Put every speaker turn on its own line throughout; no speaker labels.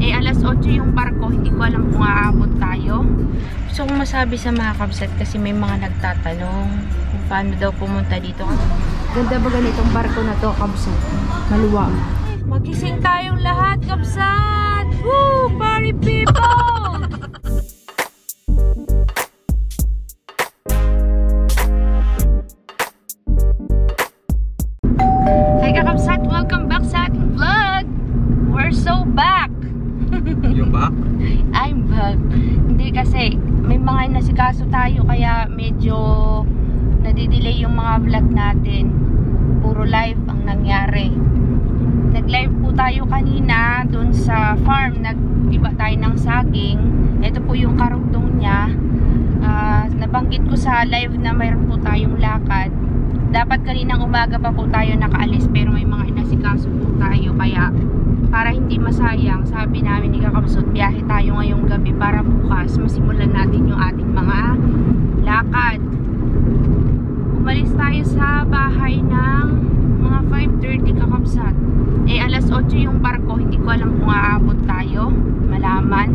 Eh, alas 8 yung barko. Hindi ko alam kung aabot tayo. Gusto kong masabi sa mga kabsat kasi may mga nagtatanong kung paano daw pumunta dito. Ganda ba ganitong barko na to, kabsat? Maluwag. Magising tayong lahat, kabsat! Woo! Party people! Hi kakabsat! Welcome back sa ating vlog! We're so back!
You're back?
I'm back. Hindi kasi may mga inasikaso tayo kaya medyo nadidelay yung mga vlog natin. Puro live ang nangyari. Nag-live po tayo kanina dun sa farm. Nag-iba tayo ng saging. Ito po yung karugtong niya. Nabanggit ko sa live na mayroon po tayong lakad. Dapat kaninang umaga pa po tayo nakaalis pero may mga inasikaso po tayo kaya para hindi masayang, sabi namin ni Kakabsot, biyahe tayo ngayong gabi para bukas masimulan natin yung ating mga lakad. Umalis tayo sa bahay ng mga 5:30 Kakabsat. Eh alas 8 yung barko, hindi ko alam kung aabot tayo, malaman.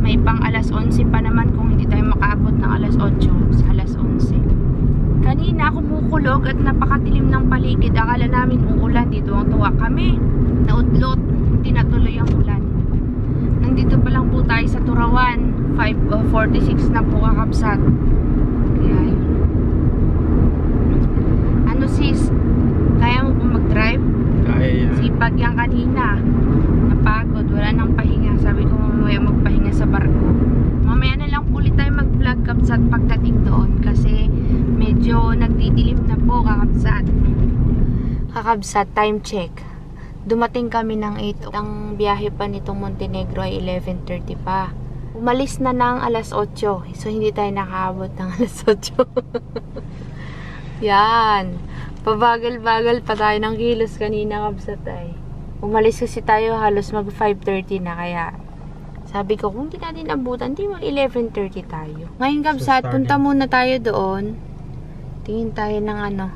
May pang alas 11 pa naman kung hindi tayo makaabot ng alas 8 sa alas 11. Kanina kumukulog at napakadilim ng paligid. Akala namin uulan, dito ang tuwa kami. Naudlot, hindi natuloy ang ulan. Nandito pa lang po tayo sa Turawan. 5:46 na po kakabsat. Kaya yun. Ano sis? Kaya mo po mag-drive?
Kaya yan.
Sipag yan kanina. Napagod, wala nang pahinga. Sabi ko mamaya magpahinga sa barko. Mamaya na lang ulit tayo mag-vlog kabsat pagdating doon. Kasi medyo nagdidilim na po kakabsat. Kakabsat, time check. Dumating kami ng 8. Ang biyahe pa nitong Montenegro ay 11:30 pa. Umalis na ng alas 8. So hindi tayo nakaabot ng alas 8. Yan. Pabagal-bagal pa tayo ng kilos kanina kabsat ay. Umalis kasi tayo halos mag 5:30 na kaya sabi ko kung hindi natin abutan, hindi mag 11:30 tayo. Ngayon kabsat, punta muna tayo doon. Tingin tayo ng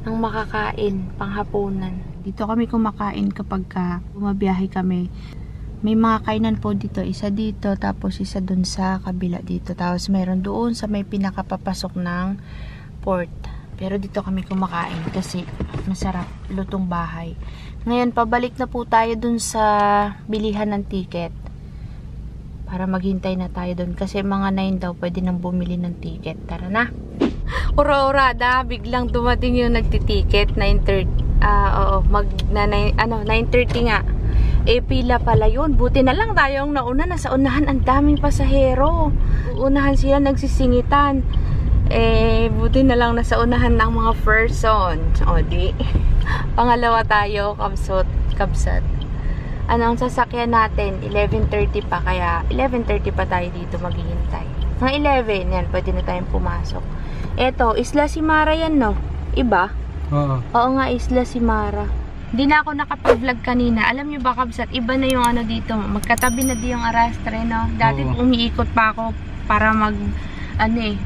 ng makakain, panghapunan. Dito kami kumakain kapag bumabiyahe kami. May mga kainan po dito. Isa dito, tapos isa dun sa kabila dito. Tapos mayroon doon sa may pinakapapasok ng port. Pero dito kami kumakain kasi masarap, lutong bahay. Ngayon, pabalik na po tayo dun sa bilihan ng ticket. Para maghintay na tayo dun. Kasi mga 9 daw pwede nang bumili ng ticket. Tara na! Ura-urada, biglang dumating yung nagtitiket. 9:30. Oo, 9:30 nga. Eh, pila pala yun. Buti na lang tayong nauna. Nasa unahan, ang daming pasahero. Unahan sila nagsisingitan. Eh, buti na lang nasa unahan ng mga person. O, di. Pangalawa tayo, kabsat. Ang sasakyan natin? 11:30 pa. Kaya, 11:30 pa tayo dito maghihintay. Mga 11, yan. Pwede na tayong pumasok. Eto, Isla Simara yan, no? Iba?
Oo.
Oo nga, Isla Simara. Hindi na ako nakapag-vlog kanina. Alam nyo ba, kabsat, iba na yung dito. Magkatabi na di yung arastre, no? Dati umiikot pa ako para
nagbayad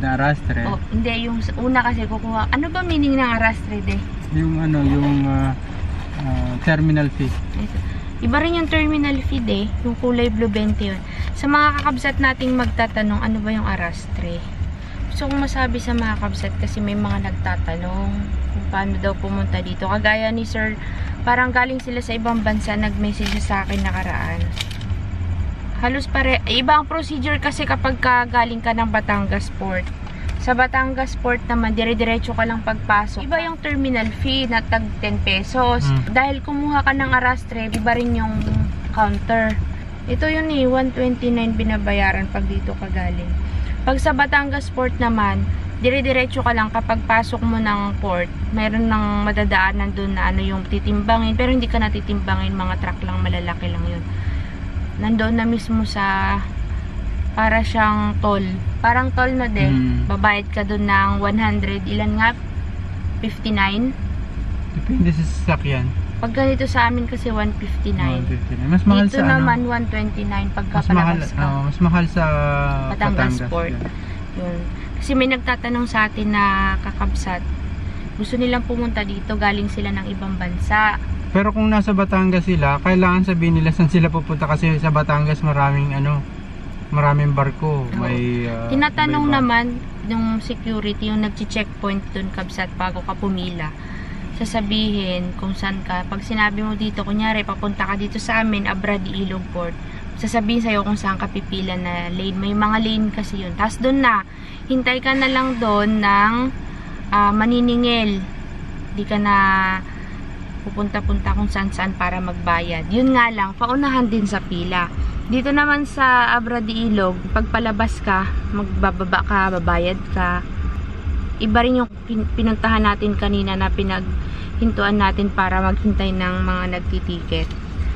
ng arastre.
Oh, hindi, yung una kasi kukuha. Ano ba meaning ng arastre, de?
Yung terminal fee.
Iba rin yung terminal fee, de. Yung kulay blue 20 yun. Sa mga kakabsat nating magtatanong, ano ba yung arastre? Gusto kong masabi sa mga kabsat kasi may mga nagtatanong kung paano daw pumunta dito. Kagaya ni sir, parang galing sila sa ibang bansa, nag-message sa akin nakaraan. Halos iba ang procedure kasi kapag galing ka ng Batangas Port. Sa Batangas Port naman, dire-diretso ka lang pagpasok. Iba yung terminal fee na tag 10 pesos. Dahil kumuha ka ng arastre, iba rin yung counter. Ito yun 129 binabayaran pag dito ka galing. Pag sa Batangas Port naman, dire-diretso ka lang kapag pasok mo ng port. Mayroon ng madadaanan doon na yung titimbangin. Pero hindi ka natitimbangin, mga truck lang, malalaki lang yun. Nandoon na mismo sa para siyang toll. Parang toll na din. Babayad ka doon ng 100. Ilan nga? 59?
Depende sa sasakyan.
Pag ganito sa amin kasi 159.
159. Mas mahal
dito
sa
naman 129 pagka palabas ka.
Mas mahal sa
Batangas Port. Yun. Kasi may nagtatanong sa atin na kakabsat. Gusto nilang pumunta dito, galing sila ng ibang bansa.
Pero kung nasa Batangas sila, kailangan sabihin nila saan sila pupunta kasi sa Batangas maraming barko. May
Tinatanong
may
naman yung security, yung nagche-checkpoint dun kabsat bago ka pumila. Sasabihin kung saan ka. Pag sinabi mo dito, kunyari papunta ka dito sa amin, Abradi Ilog Port, sasabihin sa'yo kung saan ka pipila na lane. May mga lane kasi yun. Tapos dun na, hintay ka na lang dun ng maniningil. Di ka na pupunta-punta kung saan-saan para magbayad. Yun nga lang, paunahan din sa pila. Dito naman sa Abradi Ilog, pag palabas ka, magbababa ka, babayad ka. Iba rin yung pinuntahan natin kanina na pinaghintuan natin para maghintay ng mga nagtitiket.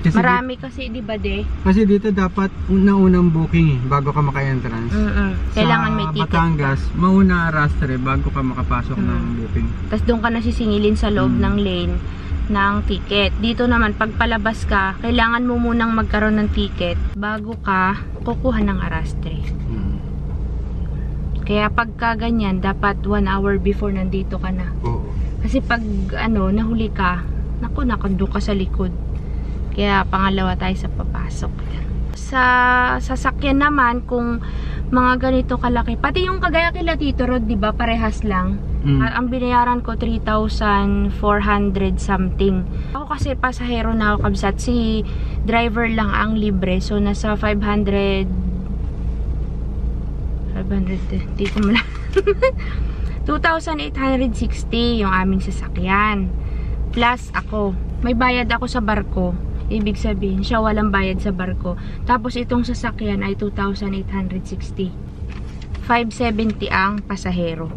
Kasi
Marami kasi, di ba de?
Kasi dito dapat unang booking bago ka maka-entrance.
Kailangan may ticket.
Sa Batangas, mauna arastre bago ka makapasok ng booking.
Tapos doon ka nasisingilin sa loob ng lane ng ticket. Dito naman, pag palabas ka, kailangan mo munang magkaroon ng ticket bago ka kukuha ng arastre. Kaya pagka ganyan, dapat 1 hour before nandito ka na.
Oo.
Kasi pag nahuli ka, nakando ka sa likod. Kaya pangalawa tayo sa papasok. Sa sasakyan naman, kung mga ganito kalaki, pati yung kagaya kila Tito Rod, di ba, parehas lang. Ang binayaran ko 3,400 something. Ako kasi pasahero na ako kabsat, si driver lang ang libre, so nasa 500 di ko mula 2,860 yung aming sasakyan plus ako, may bayad ako sa barko. Ibig sabihin, siya walang bayad sa barko. Tapos itong sasakyan ay 2,860. 570 ang pasahero.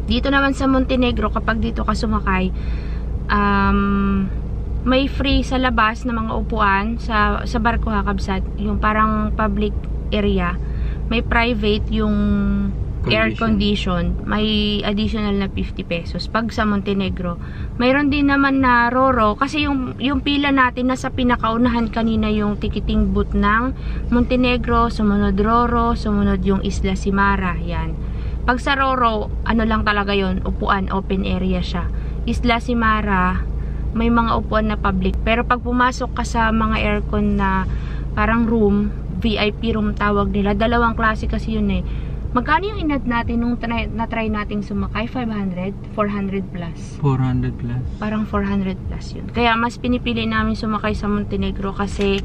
Dito naman sa Montenegro, kapag dito ka sumakay, may free sa labas na mga upuan sa barko hakabsat. Yung parang public area. May private yung air condition. May additional na 50 pesos. Pag sa Montenegro, mayroon din naman na Roro. Kasi yung pila natin nasa pinakaunahan kanina yung ticketing booth ng Montenegro, sumunod Roro, sumunod yung Isla Simara. Yan. Pag sa Roro, ano lang talaga yon, upuan, open area siya. Isla Simara, may mga upuan na public. Pero pag pumasok ka sa mga aircon na parang room, VIP room tawag nila, dalawang klase kasi yun eh. Magkano yung inad natin nung na-try nating sumakay? 500? 400 plus?
400 plus.
Parang 400 plus yun. Kaya mas pinipili namin sumakay sa Montenegro kasi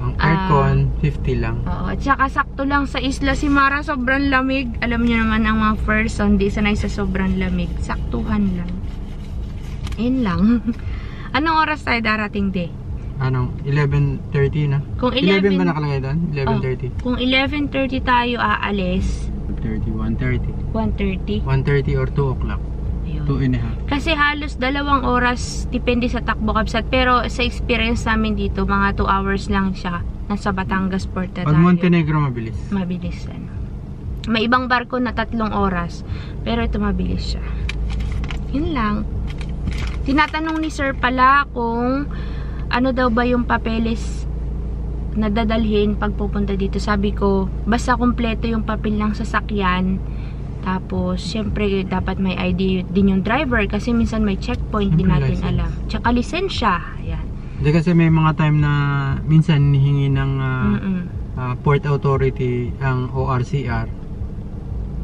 ang aircon, 50 lang.
Oo. At saka sakto lang sa Isla Simara, sobrang lamig. Alam niyo naman ang mga first Sunday sanay sa sobrang lamig. Saktuhan lang. Yun lang. Anong oras tayo darating, de?
Anong? 11:30 na?
Kung
11 ba nakalagay doon? 11:30?
Kung 11:30 tayo aalis, 1:30
or 2 o'clock. 2 and a half.
Kasi halos 2 oras, depende sa takbo kabsat. Pero sa experience namin dito, mga 2 hours lang siya. Nasa Batangas Port na tayo.
Pag Montenegro, mabilis.
Mabilis. May ibang barko na 3 oras. Pero ito mabilis siya. Yun lang. Tinatanong ni sir pala kung ano daw ba yung papeles na dadalhin pag pupunta dito. Sabi ko, basta kompleto yung papel ng sasakyan. Tapos, syempre, dapat may ID din yung driver kasi minsan may checkpoint, din natin
license.
alam. Tsaka lisensya. Ayan.
Hindi kasi may mga time na minsan hihingi ng Port Authority ang ORCR.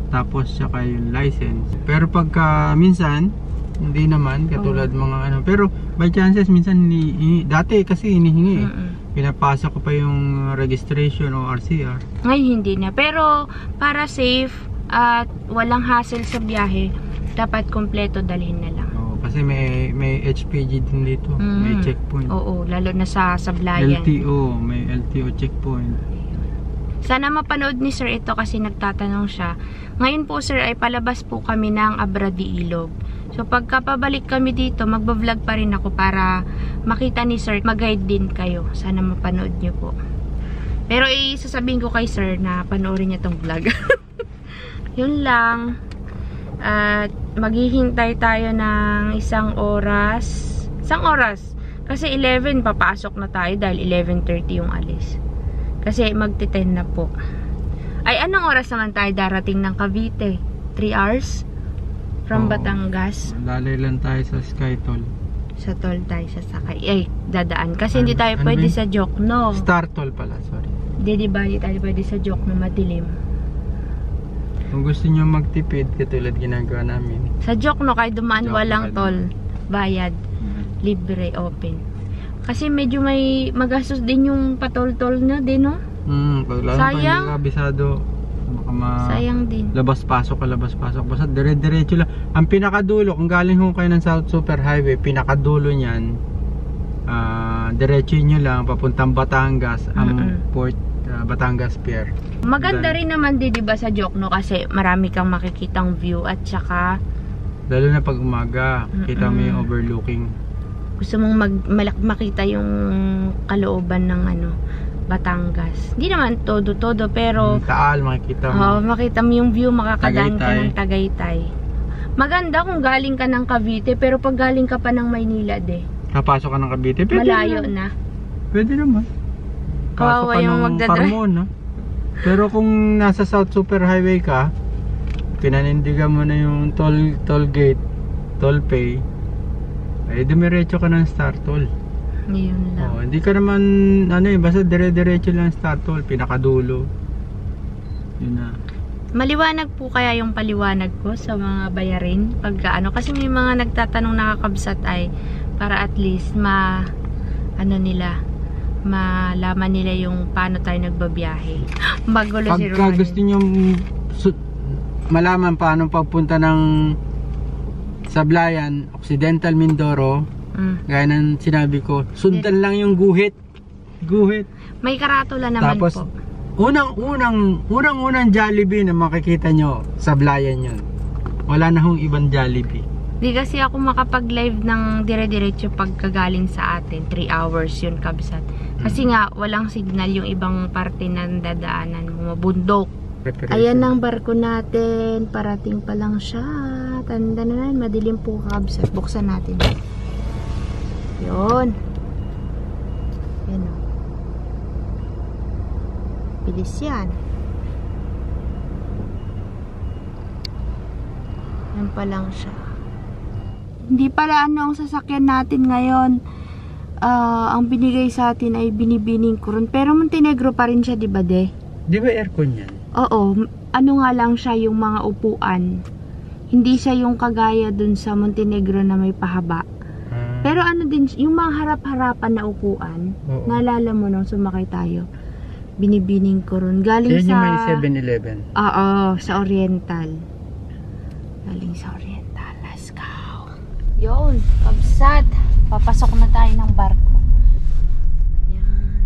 Tapos, tsaka yung license. Pero pagka minsan, hindi naman, katulad mga pero by chances, minsan dati kasi hinihingi. Pinapasa ko pa yung registration o RCR.
Ngayon hindi na. Pero para safe at walang hassle sa biyahe, dapat kompleto dalhin na lang.
Oo, kasi may HPG din dito. May checkpoint.
Oo, lalo na sa Sablayan.
LTO, may LTO checkpoint.
Sana mapanood ni sir ito kasi nagtatanong siya. Ngayon po sir ay palabas po kami ng Abradi Ilog. So pagka pabalik kami dito, magbablog pa rin ako para makita ni sir, mag-guide din kayo. Sana mapanood nyo po. Pero sasabihin ko kay sir na panoorin niya tong vlog. Yun lang. At maghihintay tayo ng 1 oras. 1 oras. Kasi 11 papasok na tayo dahil 11:30 yung alis. Kasi magti-10 na po. Ay, anong oras naman tayo darating ng Cavite? 3 hours? From Batangas?
Lalay lang tayo sa Skytoll.
Sa toll tayo sasakay. Dadaan. Kasi hindi tayo pwede sa Jokno.
Star Toll pala, sorry.
Hindi tayo pwede sa Jokno, madilim.
Kung gusto nyo magtipid, katulad ginagawa namin.
Sa Jokno, kahit dumaan
Jokno,
walang
kahit
toll. Bayad. Libre, open. Kasi medyo may magastos din yung patol-tol na din, no?
Sayang. Pag kabisado,
sayang din.
Labas-pasok. Basta dire-diretso lang. Ang pinakadulo, kung galing ho kayo ng South Super Highway, pinakadulo niyan, diretso nyo lang, papuntang Batangas, ang Port Batangas Pier.
Maganda rin naman di ba sa Jokno kasi marami kang makikitang view at saka
lalo na pag umaga, kita mo yung overlooking.
Gusto mong makita yung kalooban ng Batangas. Hindi naman todo pero
Taal makikita mo.
Makita mo yung view, makakadaan ka ng Tagaytay. Maganda kung galing ka ng Cavite pero pag galing ka pa ng Maynila
kapasok ka ng Cavite, pwede
malayo
naman.
Na.
Pwede naman.
Kawawa yung magdadrive.
Carmona. Pero kung nasa South Super Highway ka, pinanindigan mo na yung toll gate, toll pay, ay dumiretso ka ng Star Toll.
Yun lang.
Hindi ka naman, basta dire-diretso lang Star Toll, pinakadulo. Yun na.
Maliwanag po kaya yung paliwanag ko sa mga bayarin pagka kasi may mga nagtatanong nakakabsat ay para at least malaman nila yung paano tayo nagbabiyahe. Magulo si Roman.
Pagka gusto nyo malaman paano pagpunta ng Sablayan, Occidental Mindoro, gaya ng sinabi ko, sundan lang yung guhit.
May karatula naman.
Tapos,
po.
Unang Jollibee na makikita nyo, Sablayan yun. Wala na hong ibang Jollibee.
Di kasi ako makapag-live ng dire-diretso pagkagaling sa atin. 3 hours yun, kabsat. Kasi nga, walang signal yung ibang parte na dadaanan mo. Bundok. Ayan ang barko natin. Parating pa lang siya. Tanda na yan. Madilim po, kabsat. Buksan natin. Yun. Yan o. Bilis yan. Yan pa lang siya. Hindi pala ang sasakyan natin ngayon. Ang binigay sa atin ay Binibining Coron. Pero Montenegro pa rin siya, di ba, De?
Di ba aircon yan?
Oo. Ano nga lang siya yung mga upuan. Hindi siya yung kagaya dun sa Montenegro na may pahaba. Pero din, yung mga harap-harapan na upuan, naalala mo nung sumakay tayo, Binibining Coron. Galing
yan
sa...
yung may 7-Eleven.
Oo, sa Oriental. Galing sa Oriental. Let's go. Yun, kabsat. Papasok na tayo ng barko. Yan.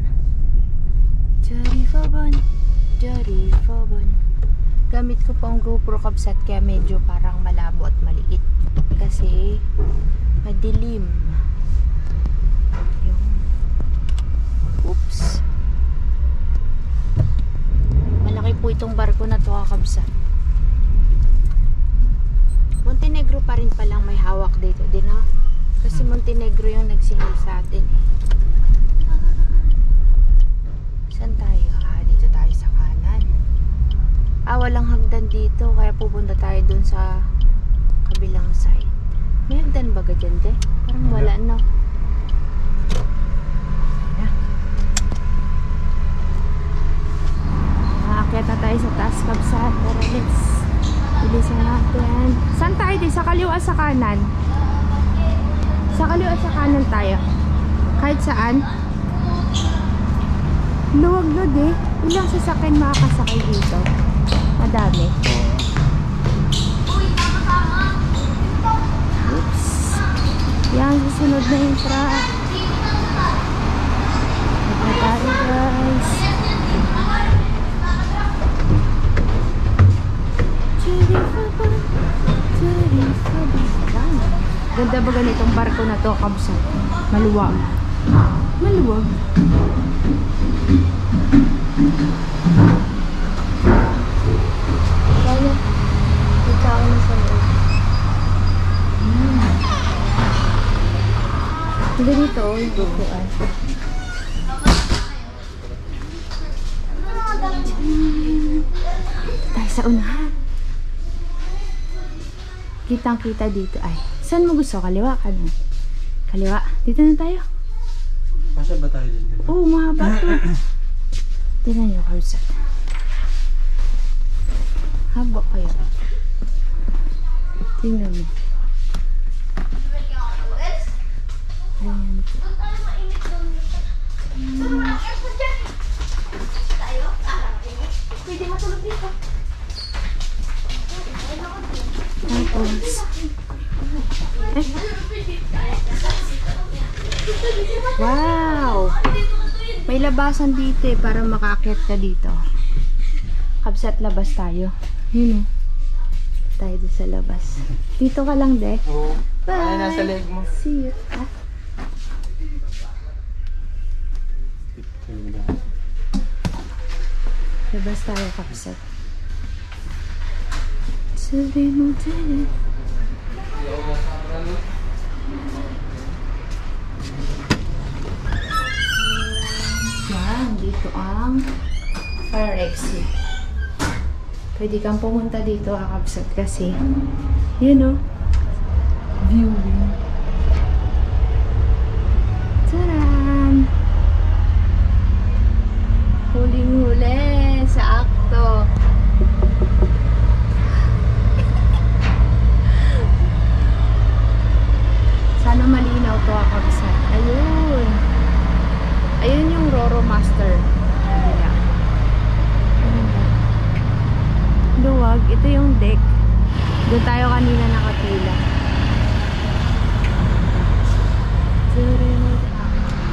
Jarifaban. Gamit ko pa ang GoPro, kabsat, kaya medyo parang malabo at maliit. Kasi madilim. Yun. Oops. Malaki po itong barko na to, kabsat. Montenegro pa rin palang may hawak dito din, ha? Kasi Montenegro yung nagsingil sa atin. Saan tayo? Dito tayo sa kanan. Walang hagdan dito, kaya pupunta tayo dun sa kabilang side. May hagdan ba ka dyan, De? Parang wala na. Aakyat na tayo sa taas, kabsat. Pero let's bilisan natin. Saan tayo, De? Sa kaliwa, sa kanan? Sa kaliwa, sa kanan tayo. Kahit saan. Luwag na, De. Ilang sasakyan makakasakay dito? Madami. Oops. Yan, susunod na yung truck. Ito tayo, guys. Ganda ba ganitong barko na to, kabsat? Maluwag. Maluwag. Kaya, dito ako na sa loob. Ganito, yung bukuan. Tayo sa unahan. Kitang-kita dito. Ay, saan mo gusto? Kaliwa, kanan? Kaliwa. Dito na tayo.
Pasya ba tayo din?
Oo, mahaba to. Tingnan nyo, kabsat. Haba kaya. Tingnan mo. Ayan po.
Pwede matulog dito.
Tapos. Wow! May labasan dito eh, para makaakyat ka dito. Kabsat, labas tayo. Yun oh. Tayo dito sa labas. Dito ka lang, de.
Oo.
Bye!
Ay, nasa leg mo.
See you. Ah. Labas tayo, kabsat. Sabi mo din. Yan, dito ang fire exit. Pwede kang pumunta dito, kakabsat, kasi yun o, viewing. Taran! Huling-huli sa akto. Sana malinaw to, kakabsat. Ayun. Ayun yung Roro Master. Luwag. Ito yung deck. Doon tayo kanina nakapila.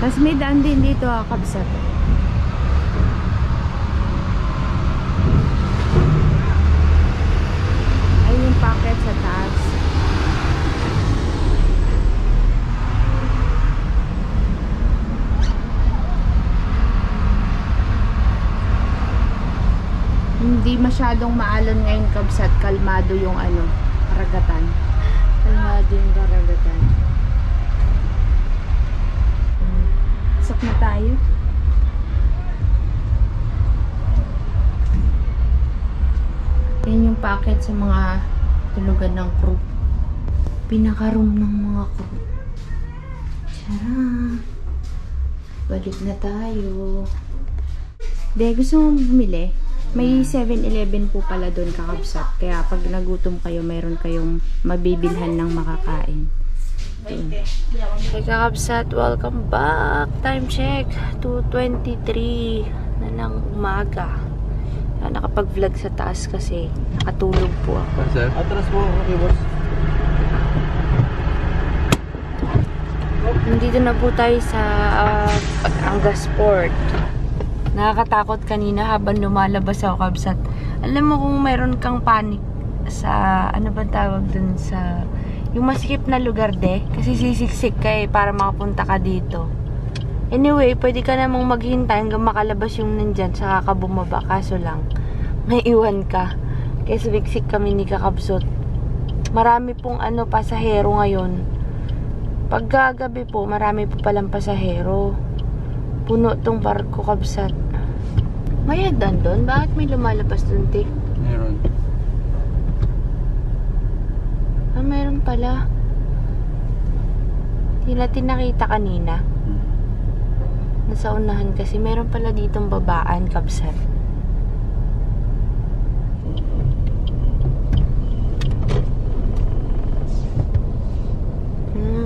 Tapos may daan din dito, kabsat. Ayun yung packet sa taas. Hindi masyadong maalon ngayon, kabsat. Kalmado yung ano, karagatan. Kalmado yung karagatan. Pasok na tayo. Yan yung packet sa mga tulugan ng crew. Pinaka-room ng mga crew. Tara! Balik na tayo. De, gusto mong bumili? May 7-Eleven po pala doon, kakabsat. Kaya pag nagutom kayo, mayroon kayong mabibilhan ng makakain. Okay, kakabsat, welcome back. Time check, 2:23 na ng umaga. Nakapag-vlog sa taas kasi nakatulog po ako.
Atras mo, okay boss.
Nandito na po tayo sa Angas Port. Nakakatakot kanina habang lumalabas ako, kabsat. Alam mo kung meron kang panic sa, ano ba tawag dun sa, yung masikip na lugar de, kasi sisiksik ka eh, para makapunta ka dito. Anyway, pwede ka namang maghintay hanggang makalabas yung nandyan, saka ka bumaba, kaso lang, may iwan ka. Kaya siksik kami ni kakabsot. Marami pong ano, pasahero ngayon. Pag gagabi po, marami po palang pasahero. Puno tong barko, kabsat. May hagdan doon? Bakit may lumalabas doon, te?
Meron.
Ah, meron pala. Hindi natin nakita kanina. Nasa unahan kasi. Meron pala ditong babaan, kabsat.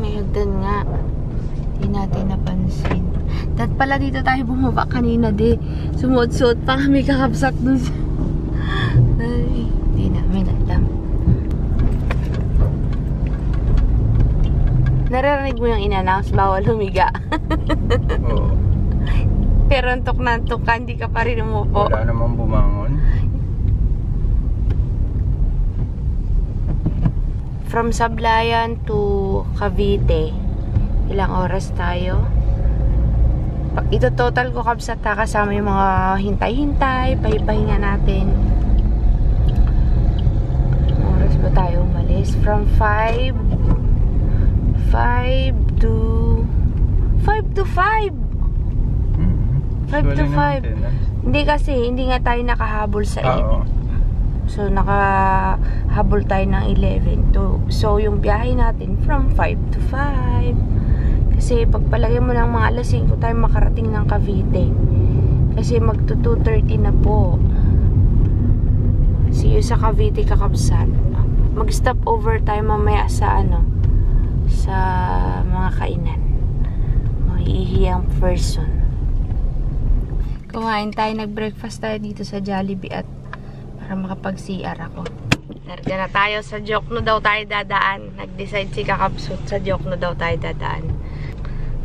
May hagdan nga. Hindi natin napansin. Dahil pala dito tayo bumaba kanina, de. Sumuot-suot pa kami, kakabsat dun. Ay, hindi namin alam. Naririnig mo yung in-announce, bawal humiga.
Oo.
Pero antok na antok ka, hindi ka pa rin umupo.
Wala namang bumangon.
From Sablayan to Cavite, ilang oras tayo? Ito total ko, kabsat, kasama yung mga hintay-hintay, pahipahinga natin. Oras ba tayo umalis? From 5 to 5. 5 to 5. Hindi kasi, hindi nga tayo nakahabol sa 8. So, nakahabol tayo ng 11 to. So, yung biyahe natin from 5 to 5. Kasi pagpalagay mo ng mga alas 5 tayo makarating ng Cavite. Kasi magto 2:30 na po. See you sa Cavite, kakabsat. Mag-stop over tayo mamaya sa sa mga kainan. Mahihiyang person. Kumain tayo, nag-breakfast tayo dito sa Jollibee at para makapag-CR ako. Narga na tayo sa Jokno daw tayo dadaan. Nag-decide si Kakabsut sa Jokno daw tayo dadaan.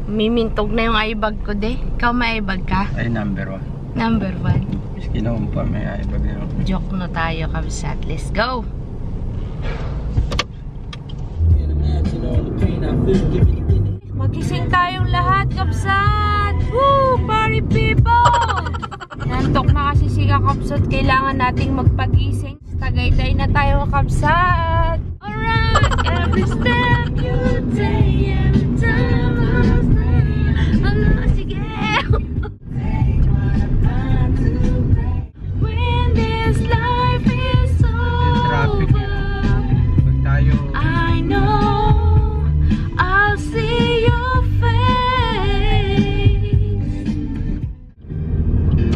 Mimintog na yung eyebag ko, de. Ikaw may eyebag ka?
Ay, number 1.
Number 1.
Mas kinuumpa may eyebag na yun.
Jokno tayo, kabsat. Let's go! Magising tayong lahat, kabsat! Woo! Party people! Nantok na kasi si Kakabsat. Kailangan nating magpagising. Tagaytay na tayo, kabsat! Alright! Every step you take, every time I stay. Sige! When this life is
Traffic.
over,
Pag tayo,
I know I'll see your face.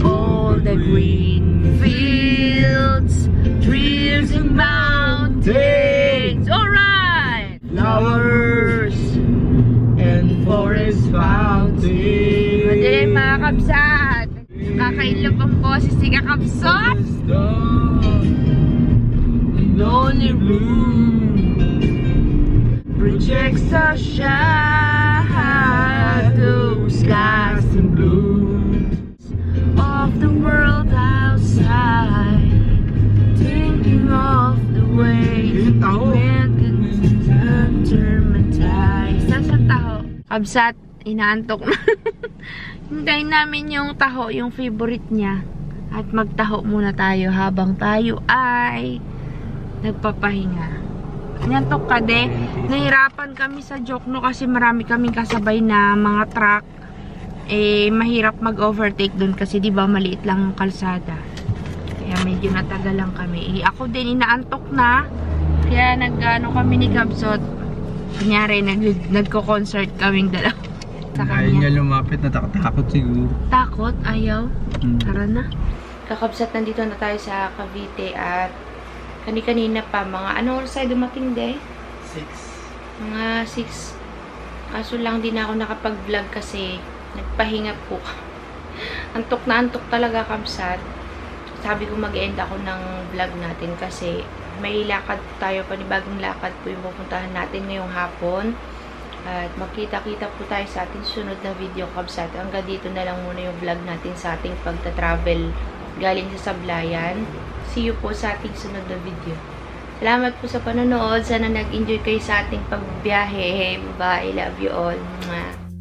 All the green fields, trees and mountains. Alright!
flowers and forest fountains.
Madali mga kabsat. Kakailap ang boses si Kakabsat.
Lonely room
Projects a shadow, skies and blues of the world outside. Thinking of the way
Yung taho.
Saan sa taho? Kabsat, inaantok na. Hintayin namin yung taho, yung favorite niya. At magtaho muna tayo habang tayo ay nagpapahinga. Inantok ka, de. Nahirapan kami sa Jokno kasi marami kaming kasabay na mga truck. Eh, mahirap mag-overtake dun kasi di ba maliit lang ang kalsada. Kaya medyo natagal lang kami. Ako din, inaantok na. Kaya kami ni Kabsot. Kunyari, nagko-concert kaming dalawa. Sa
Ayaw
kanya.
niya lumapit, natatakot siguro.
Takot? Ayaw? Tara na.
Hmm.
Kakabsat, nandito na tayo sa Cavite at kanina pa, mga anong oras tayo dumating, de?
6.
Mga 6. Kaso lang din ako nakapag-vlog kasi nagpahinga po. Antok na antok talaga, kabsat. Sabi ko mag-end ako ng vlog natin kasi may lakad tayo, panibagong lakad po yung pupuntahan natin ngayong hapon. At magkita-kita po tayo sa ating sunod na video, kabsat. Hanggang dito na lang muna yung vlog natin sa ating pagta-travel galing sa Sablayan. See you po sa ating sunod na video. Salamat po sa panonood. Sana nag-enjoy kayo sa ating pagbiyahe. Bye. Love you all. Mwah.